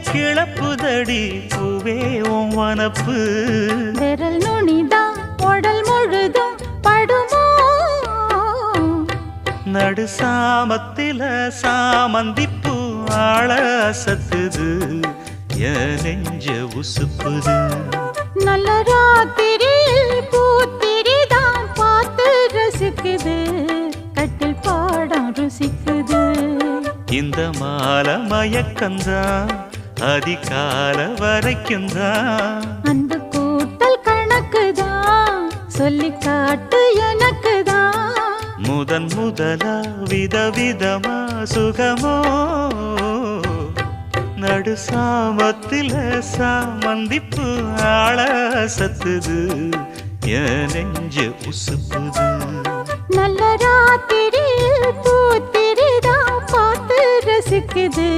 கிளப்புதடி பூவே உன் வனப்பு விரல் நுனிதான் உடல் முழுதும் படுமோ நடு சாமத்தில சாமந்திப்பூ ஆள அசத்துது என் நெஞ்ச உசுப்புது நல்ல ராத்திரியில் பூத்திரிதான் பார்த்து ரசிக்குது கட்டில் பாடம் ருசிக்குது இந்த மாலை மயக்கந்தான் அதிகால வரைக்கும்தான் அன்பு கூட்டல் கணக்குதான் சொல்லி காட்டு எனக்குதான் முதன் முதலா விதவிதமா சுகமோ நடு சாமத்தில சாமந்திப்பு ஆள சத்துது என் நெஞ்ச உசுப்புது நல்ல ராத்திரியில் பூத்திரிதான் பார்த்து ரசிக்குது